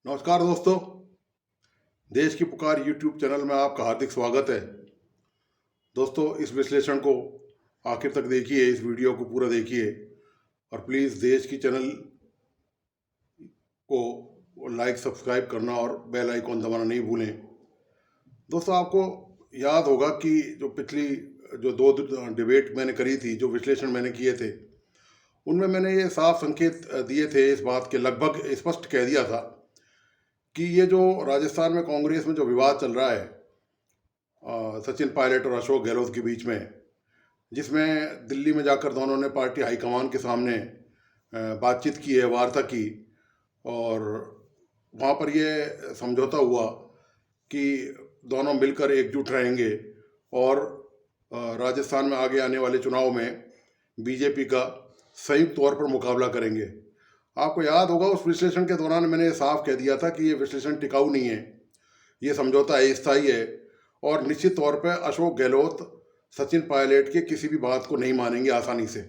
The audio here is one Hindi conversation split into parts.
नमस्कार दोस्तों। देश की पुकार यूट्यूब चैनल में आपका हार्दिक स्वागत है। दोस्तों, इस विश्लेषण को आखिर तक देखिए, इस वीडियो को पूरा देखिए और प्लीज़ देश की चैनल को लाइक सब्सक्राइब करना और बेल आइकॉन दबाना नहीं भूलें। दोस्तों, आपको याद होगा कि जो पिछली जो दो डिबेट मैंने करी थी, जो विश्लेषण मैंने किए थे, उनमें मैंने ये साफ संकेत दिए थे, इस बात के लगभग स्पष्ट कह दिया था कि ये जो राजस्थान में कांग्रेस में जो विवाद चल रहा है सचिन पायलट और अशोक गहलोत के बीच में, जिसमें दिल्ली में जाकर दोनों ने पार्टी हाईकमान के सामने बातचीत की है, वार्ता की, और वहाँ पर ये समझौता हुआ कि दोनों मिलकर एकजुट रहेंगे और राजस्थान में आगे आने वाले चुनाव में बीजेपी का संयुक्त तौर पर मुकाबला करेंगे। आपको याद होगा, उस विश्लेषण के दौरान मैंने साफ कह दिया था कि ये विश्लेषण टिकाऊ नहीं है, ये समझौता अस्थायी है और निश्चित तौर पर अशोक गहलोत सचिन पायलट के किसी भी बात को नहीं मानेंगे आसानी से।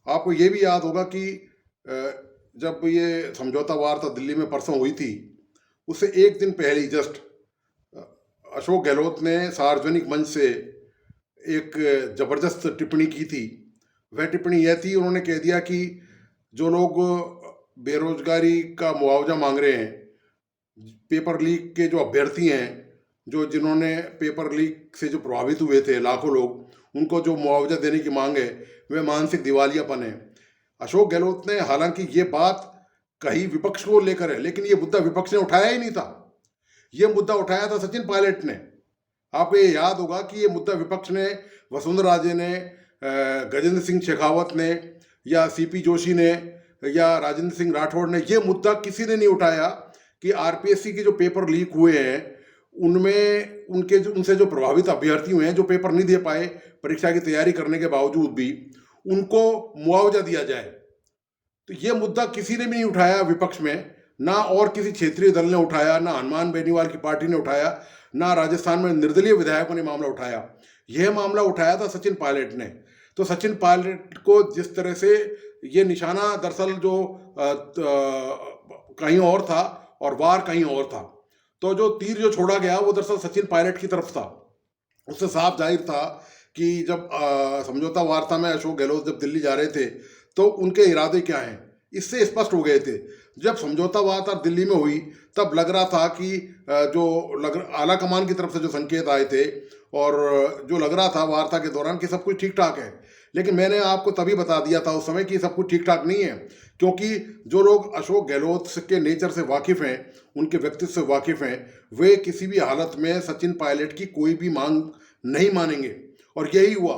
आपको ये भी याद होगा कि जब ये समझौता वार्ता दिल्ली में परसों हुई थी, उससे एक दिन पहले ही जस्ट अशोक गहलोत ने सार्वजनिक मंच से एक ज़बरदस्त टिप्पणी की थी। वह टिप्पणी यह थी, उन्होंने कह दिया कि जो लोग बेरोजगारी का मुआवजा मांग रहे हैं, पेपर लीक के जो अभ्यर्थी हैं, जो जिन्होंने पेपर लीक से जो प्रभावित हुए थे लाखों लोग, उनको जो मुआवजा देने की मांग है, वह मानसिक दिवालियापन है। अशोक गहलोत ने हालांकि ये बात कही विपक्ष को लेकर है, लेकिन ये मुद्दा विपक्ष ने उठाया ही नहीं था। ये मुद्दा उठाया था सचिन पायलट ने। आपको ये याद होगा कि ये मुद्दा विपक्ष ने, वसुंधरा राजे ने, गजेंद्र सिंह शेखावत ने, या सीपी जोशी ने, या राजेंद्र सिंह राठौड़ ने, ये मुद्दा किसी ने नहीं उठाया कि आरपीएससी के जो पेपर लीक हुए हैं, उनमें उनसे जो प्रभावित अभ्यर्थी हुए हैं, जो पेपर नहीं दे पाए परीक्षा की तैयारी करने के बावजूद भी, उनको मुआवजा दिया जाए। तो ये मुद्दा किसी ने भी नहीं उठाया विपक्ष में, ना और किसी क्षेत्रीय दल ने उठाया, ना हनुमान बेनीवाल की पार्टी ने उठाया, ना राजस्थान में निर्दलीय विधायकों ने मामला उठाया। यह मामला उठाया था सचिन पायलट ने। तो सचिन पायलट को जिस तरह से ये निशाना दरअसल जो कहीं और था और वार कहीं और था, तो जो तीर जो छोड़ा गया वो दरअसल सचिन पायलट की तरफ था। उससे साफ जाहिर था कि जब समझौता वार्ता में अशोक गहलोत जब दिल्ली जा रहे थे, तो उनके इरादे क्या हैं, इससे स्पष्ट हो गए थे। जब समझौता वार्ता दिल्ली में हुई, तब लग रहा था कि आला कमान की तरफ से जो संकेत आए थे, और जो लग रहा था वार्ता के दौरान कि सब कुछ ठीक ठाक है, लेकिन मैंने आपको तभी बता दिया था उस समय कि सब कुछ ठीक ठाक नहीं है, क्योंकि जो लोग अशोक गहलोत के नेचर से वाकिफ़ हैं, उनके व्यक्तित्व से वाकिफ़ हैं, वे किसी भी हालत में सचिन पायलट की कोई भी मांग नहीं मानेंगे। और यही हुआ।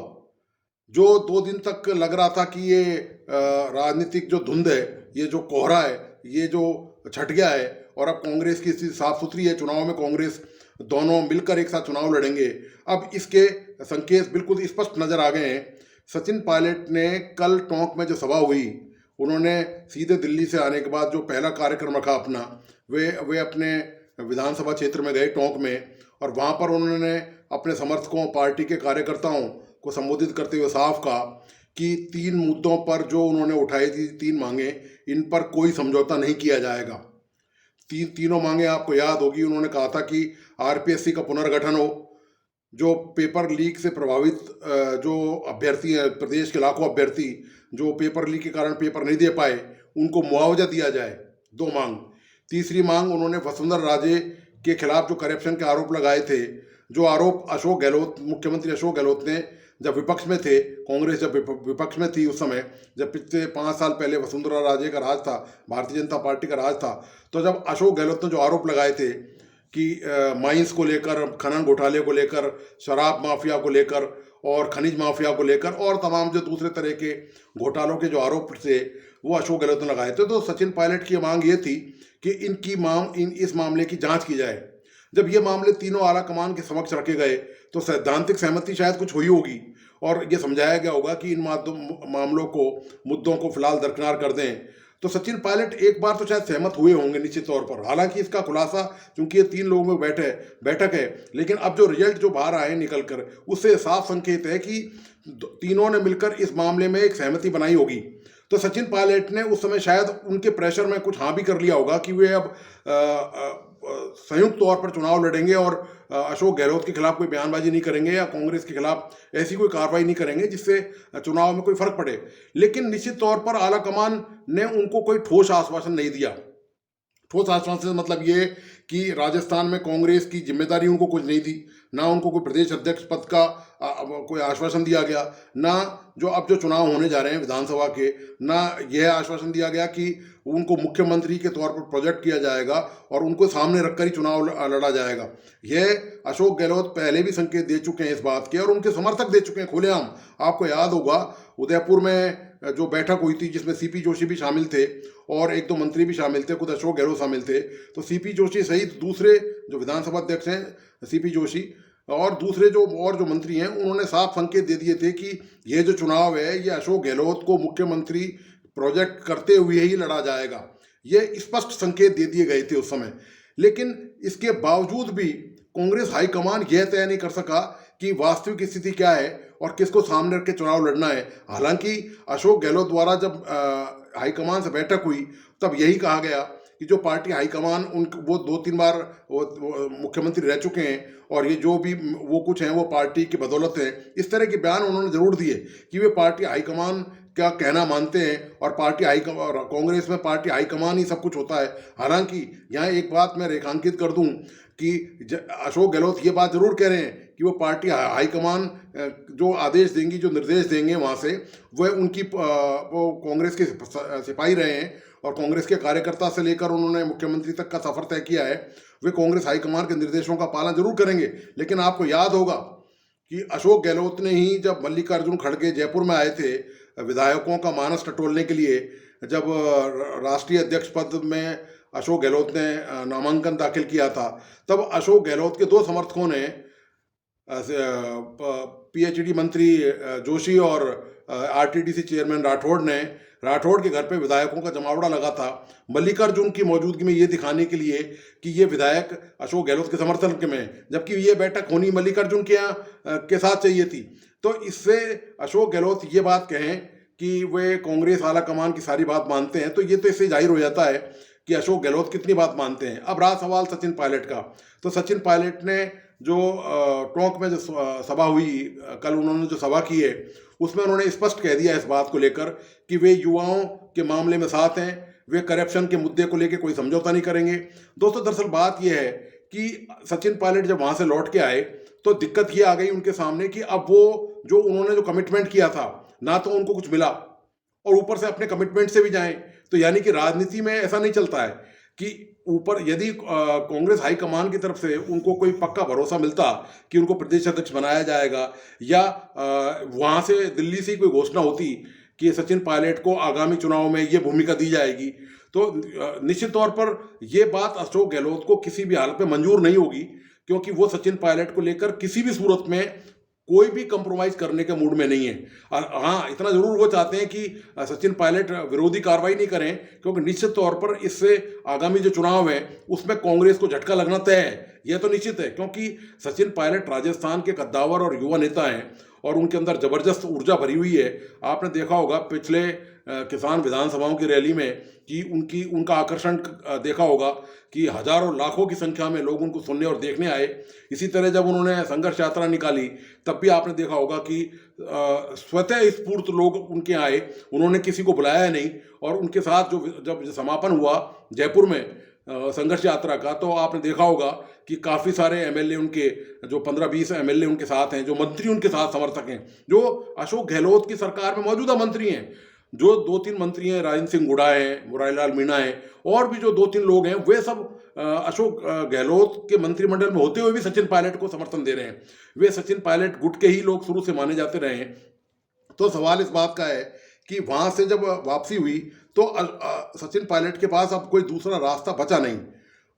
जो 2 दिन तक लग रहा था कि ये राजनीतिक जो धुंध है, ये जो कोहरा है, ये जो छट गया है और अब कांग्रेस की स्थिति साफ सुथरी है, चुनाव में कांग्रेस दोनों मिलकर एक साथ चुनाव लड़ेंगे, अब इसके संकेत बिल्कुल स्पष्ट नजर आ गए हैं। सचिन पायलट ने कल टोंक में जो सभा हुई, उन्होंने सीधे दिल्ली से आने के बाद जो पहला कार्यक्रम रखा अपना, वे अपने विधानसभा क्षेत्र में गए टोंक में, और वहाँ पर उन्होंने अपने समर्थकों, पार्टी के कार्यकर्ताओं को संबोधित करते हुए साफ कहा कि 3 मुद्दों पर जो उन्होंने उठाई थी, 3 मांगे, इन पर कोई समझौता नहीं किया जाएगा। तीनों मांगे आपको याद होगी। उन्होंने कहा था कि आरपीएससी का पुनर्गठन हो, जो पेपर लीक से प्रभावित जो अभ्यर्थी हैं, प्रदेश के लाखों अभ्यर्थी जो पेपर लीक के कारण पेपर नहीं दे पाए, उनको मुआवजा दिया जाए, 2 मांग। तीसरी मांग, उन्होंने वसुंधरा राजे के खिलाफ जो करप्शन के आरोप लगाए थे, जो आरोप अशोक गहलोत, मुख्यमंत्री अशोक गहलोत ने जब विपक्ष में थे, कांग्रेस जब विपक्ष में थी, उस समय जब पिछले 5 साल पहले वसुंधरा राजे का राज था, भारतीय जनता पार्टी का राज था, तो जब अशोक गहलोत ने जो आरोप लगाए थे कि माइंस को लेकर, खनन घोटाले को लेकर, शराब माफिया को लेकर और खनिज माफिया को लेकर और तमाम जो दूसरे तरह के घोटालों के जो आरोप थे, वो अशोक गहलोत ने लगाए थे। तो सचिन पायलट की मांग ये थी कि इस मामले की जांच की जाए। जब ये मामले तीनों आला कमान के समक्ष रखे गए, तो सैद्धांतिक सहमति शायद कुछ हुई होगी और ये समझाया गया होगा कि इन मामलों को, मुद्दों को फिलहाल दरकिनार कर दें। तो सचिन पायलट एक बार तो शायद सहमत हुए होंगे निश्चित तौर पर। हालांकि इसका खुलासा, चूंकि ये 3 लोगों में बैठक है, लेकिन अब जो रिजल्ट जो बाहर आए निकल कर, उससे साफ संकेत है कि तीनों ने मिलकर इस मामले में एक सहमति बनाई होगी। तो सचिन पायलट ने उस समय शायद उनके प्रेशर में कुछ हाँ भी कर लिया होगा कि वे अब संयुक्त तौर पर चुनाव लड़ेंगे और अशोक गहलोत के खिलाफ कोई बयानबाजी नहीं करेंगे या कांग्रेस के खिलाफ ऐसी कोई कार्रवाई नहीं करेंगे जिससे चुनाव में कोई फर्क पड़े। लेकिन निश्चित तौर पर आलाकमान ने उनको कोई ठोस आश्वासन नहीं दिया। ठोस आश्वासन मतलब ये कि राजस्थान में कांग्रेस की जिम्मेदारी उनको कुछ नहीं दी, ना उनको कोई प्रदेश अध्यक्ष पद का कोई आश्वासन दिया गया, ना जो अब जो चुनाव होने जा रहे हैं विधानसभा के, ना यह आश्वासन दिया गया कि उनको मुख्यमंत्री के तौर पर प्रोजेक्ट किया जाएगा और उनको सामने रखकर ही चुनाव लड़ा जाएगा। यह अशोक गहलोत पहले भी संकेत दे चुके हैं इस बात के, और उनके समर्थक दे चुके हैं खुलेआम। आपको याद होगा उदयपुर में जो बैठक हुई थी जिसमें सीपी जोशी भी शामिल थे और एक दो मंत्री भी शामिल थे, खुद अशोक गहलोत शामिल थे। तो सीपी जोशी सहित दूसरे जो विधानसभा अध्यक्ष हैं सीपी जोशी और दूसरे जो मंत्री हैं, उन्होंने साफ संकेत दे दिए थे कि ये जो चुनाव है ये अशोक गहलोत को मुख्यमंत्री प्रोजेक्ट करते हुए ही लड़ा जाएगा। ये स्पष्ट संकेत दे दिए गए थे उस समय। लेकिन इसके बावजूद भी कांग्रेस हाईकमान यह तय नहीं कर सका कि वास्तविक स्थिति क्या है और किसको सामने रख के चुनाव लड़ना है। हालांकि अशोक गहलोत द्वारा जब हाईकमान से बैठक हुई तब यही कहा गया कि जो पार्टी हाईकमान वो 2-3 बार मुख्यमंत्री रह चुके हैं और ये जो भी वो कुछ हैं वो पार्टी की बदौलत है। इस तरह के बयान उन्होंने जरूर दिए कि वे पार्टी हाईकमान का कहना मानते हैं और कांग्रेस में पार्टी हाईकमान ही सब कुछ होता है। हालांकि यहाँ एक बात मैं रेखांकित कर दूं कि अशोक गहलोत ये बात जरूर कह रहे हैं कि वो पार्टी हाईकमान जो आदेश देंगी, जो निर्देश देंगे वहाँ से, वह उनकी वो कांग्रेस के सिपाही रहे हैं और कांग्रेस के कार्यकर्ता से लेकर उन्होंने मुख्यमंत्री तक का सफर तय किया है। वे कांग्रेस हाईकमान के निर्देशों का पालन जरूर करेंगे। लेकिन आपको याद होगा कि अशोक गहलोत ने ही जब मल्लिकार्जुन खड़गे जयपुर में आए थे विधायकों का मानस टटोलने के लिए, जब राष्ट्रीय अध्यक्ष पद में अशोक गहलोत ने नामांकन दाखिल किया था, तब अशोक गहलोत के 2 समर्थकों ने पीएचडी मंत्री जोशी और आरटीडीसी चेयरमैन राठौड़ के घर पे विधायकों का जमावड़ा लगा था मल्लिकार्जुन की मौजूदगी में ये दिखाने के लिए कि ये विधायक अशोक गहलोत के समर्थन के में, जबकि ये बैठक होनी मल्लिकार्जुन के यहाँ के साथ चाहिए थी। तो इससे अशोक गहलोत ये बात कहें कि वे कांग्रेस आला कमान की सारी बात मानते हैं, तो ये तो इससे जाहिर हो जाता है कि अशोक गहलोत कितनी बात मानते हैं। अब रहा सवाल सचिन पायलट का, तो सचिन पायलट ने जो टोंक में जो सभा हुई कल, उन्होंने जो सभा की है उसमें उन्होंने स्पष्ट कह दिया इस बात को लेकर कि वे युवाओं के मामले में साथ हैं, वे करप्शन के मुद्दे को लेकर कोई समझौता नहीं करेंगे। दोस्तों, दरअसल बात यह है कि सचिन पायलट जब वहाँ से लौट के आए तो दिक्कत ये आ गई उनके सामने कि अब वो जो उन्होंने जो कमिटमेंट किया था, ना तो उनको कुछ मिला और ऊपर से अपने कमिटमेंट से भी जाएं। तो यानी कि राजनीति में ऐसा नहीं चलता है कि ऊपर यदि कांग्रेस हाईकमान की तरफ से उनको कोई पक्का भरोसा मिलता कि उनको प्रदेश अध्यक्ष बनाया जाएगा या वहाँ से दिल्ली से कोई घोषणा होती कि सचिन पायलट को आगामी चुनाव में ये भूमिका दी जाएगी, तो निश्चित तौर पर ये बात अशोक गहलोत को किसी भी हालत में मंजूर नहीं होगी, क्योंकि वो सचिन पायलट को लेकर किसी भी सूरत में कोई भी कंप्रोमाइज करने के मूड में नहीं है। हाँ, इतना जरूर वो चाहते हैं कि सचिन पायलट विरोधी कार्रवाई नहीं करें, क्योंकि निश्चित तौर पर इससे आगामी जो चुनाव है उसमें कांग्रेस को झटका लगना तय है। यह तो निश्चित है, क्योंकि सचिन पायलट राजस्थान के कद्दावर और युवा नेता हैं और उनके अंदर जबरदस्त ऊर्जा भरी हुई है। आपने देखा होगा पिछले किसान विधानसभाओं की रैली में कि उनका आकर्षण देखा होगा कि हजारों लाखों की संख्या में लोग उनको सुनने और देखने आए। इसी तरह जब उन्होंने संघर्ष यात्रा निकाली तब भी आपने देखा होगा कि स्वतः स्फूर्त लोग उनके आए, उन्होंने किसी को बुलाया नहीं। और उनके साथ जब समापन हुआ जयपुर में संघर्ष यात्रा का, तो आपने देखा होगा कि काफ़ी सारे एमएलए उनके, जो 15-20 एमएलए उनके साथ हैं, जो मंत्री उनके साथ समर्थक हैं, जो अशोक गहलोत की सरकार में मौजूदा मंत्री हैं, जो 2-3 मंत्री हैं, राजेंद्र सिंह गुड़ा हैं, मुरारीलाल मीणा हैं, और भी जो 2-3 लोग हैं, वे सब अशोक गहलोत के मंत्रिमंडल में होते हुए भी सचिन पायलट को समर्थन दे रहे हैं। वे सचिन पायलट गुट के ही लोग शुरू से माने जाते रहे हैं। तो सवाल इस बात का है कि वहाँ से जब वापसी हुई तो सचिन पायलट के पास अब कोई दूसरा रास्ता बचा नहीं।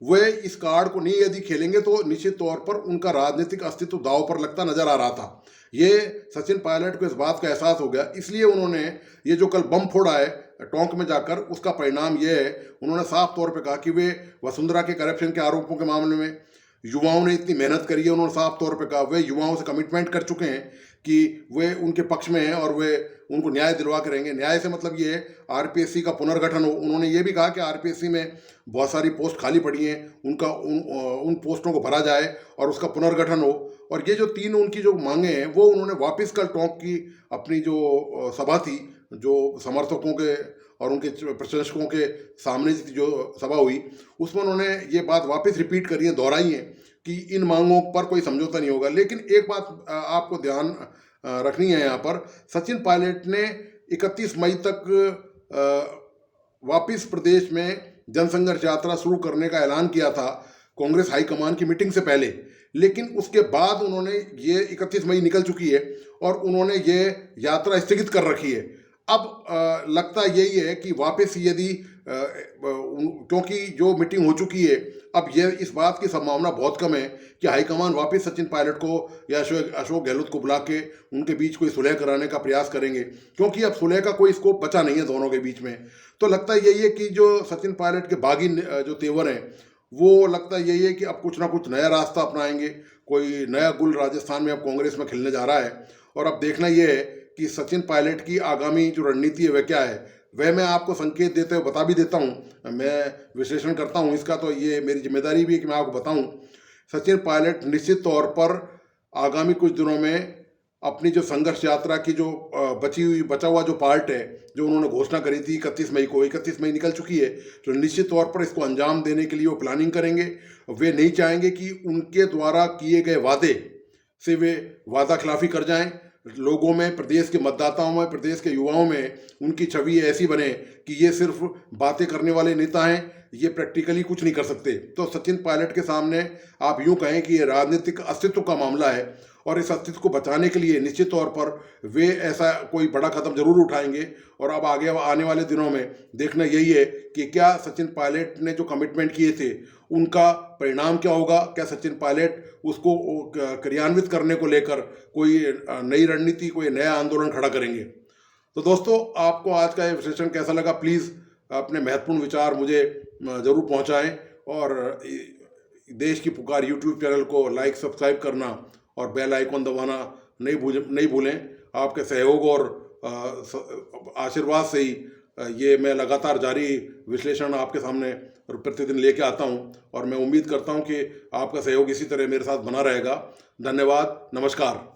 वे इस कार्ड को नहीं यदि खेलेंगे तो निश्चित तौर पर उनका राजनीतिक अस्तित्व दांव पर लगता नजर आ रहा था। ये सचिन पायलट को इस बात का एहसास हो गया, इसलिए उन्होंने ये जो कल बम फोड़ा है टोंक में जाकर, उसका परिणाम ये है, उन्होंने साफ तौर पे कहा कि वे वसुंधरा के करप्शन के आरोपों के मामले में युवाओं ने इतनी मेहनत करी है, उन्होंने साफ तौर पे कहा वे युवाओं से कमिटमेंट कर चुके हैं कि वे उनके पक्ष में हैं और वे उनको न्याय दिलवा के रहेंगे। न्याय से मतलब ये है आरपीएससी का पुनर्गठन हो। उन्होंने ये भी कहा कि आरपीएससी में बहुत सारी पोस्ट खाली पड़ी हैं, उनका उन पोस्टों को भरा जाए और उसका पुनर्गठन हो। और ये जो 3 उनकी जो मांगे हैं वो उन्होंने वापस कल टोंक की अपनी जो सभा थी, जो समर्थकों के और उनके प्रशंसकों के सामने जो सभा हुई, उसमें उन्होंने ये बात वापस रिपीट करी है, दोहराई है कि इन मांगों पर कोई समझौता नहीं होगा। लेकिन एक बात आपको ध्यान रखनी है यहाँ पर, सचिन पायलट ने 31 मई तक वापस प्रदेश में जनसंघर्ष यात्रा शुरू करने का ऐलान किया था कांग्रेस हाईकमान की मीटिंग से पहले। लेकिन उसके बाद उन्होंने ये 31 मई निकल चुकी है और उन्होंने ये यात्रा स्थगित कर रखी है। अब लगता यही है कि वापस यदि क्योंकि जो मीटिंग हो चुकी है, अब ये इस बात की संभावना बहुत कम है कि हाईकमान वापस सचिन पायलट को या अशोक गहलोत को बुला के उनके बीच कोई सुलह कराने का प्रयास करेंगे, क्योंकि अब सुलह का कोई स्कोप बचा नहीं है दोनों के बीच में। तो लगता यही है कि जो सचिन पायलट के बागी जो तेवर हैं, वो लगता यही है कि अब कुछ ना कुछ नया रास्ता अपनाएंगे, कोई नया गुल राजस्थान में अब कांग्रेस में खिलने जा रहा है। और अब देखना ये है कि सचिन पायलट की आगामी जो रणनीति है वह क्या है, वह मैं आपको संकेत देते हुए बता भी देता हूँ। मैं विश्लेषण करता हूँ इसका, तो ये मेरी जिम्मेदारी भी है कि मैं आपको बताऊँ। सचिन पायलट निश्चित तौर पर आगामी कुछ दिनों में अपनी जो संघर्ष यात्रा की जो बचा हुआ जो पार्ट है, जो उन्होंने घोषणा करी थी 31 मई को, 31 मई निकल चुकी है, तो निश्चित तौर पर इसको अंजाम देने के लिए वो प्लानिंग करेंगे। वे नहीं चाहेंगे कि उनके द्वारा किए गए वादे से वे वादा खिलाफी कर जाएं। लोगों में, प्रदेश के मतदाताओं में, प्रदेश के युवाओं में उनकी छवि ऐसी बने कि ये सिर्फ बातें करने वाले नेता हैं, ये प्रैक्टिकली कुछ नहीं कर सकते। तो सचिन पायलट के सामने आप यूं कहें कि ये राजनीतिक अस्तित्व का मामला है और इस अस्तित्व को बचाने के लिए निश्चित तौर पर वे ऐसा कोई बड़ा कदम जरूर उठाएंगे। और अब आगे आने वाले दिनों में देखना यही है कि क्या सचिन पायलट ने जो कमिटमेंट किए थे उनका परिणाम क्या होगा। क्या सचिन पायलट उसको क्रियान्वित करने को लेकर कोई नई रणनीति, कोई नया आंदोलन खड़ा करेंगे। तो दोस्तों, आपको आज का ये विश्लेषण कैसा लगा, प्लीज़ अपने महत्वपूर्ण विचार मुझे ज़रूर पहुंचाएं। और देश की पुकार यूट्यूब चैनल को लाइक, सब्सक्राइब करना और बेल आइकॉन दबाना नहीं भूलें। आपके सहयोग और आशीर्वाद से ही ये मैं लगातार जारी विश्लेषण आपके सामने प्रतिदिन लेके आता हूँ और मैं उम्मीद करता हूँ कि आपका सहयोग इसी तरह मेरे साथ बना रहेगा। धन्यवाद, नमस्कार।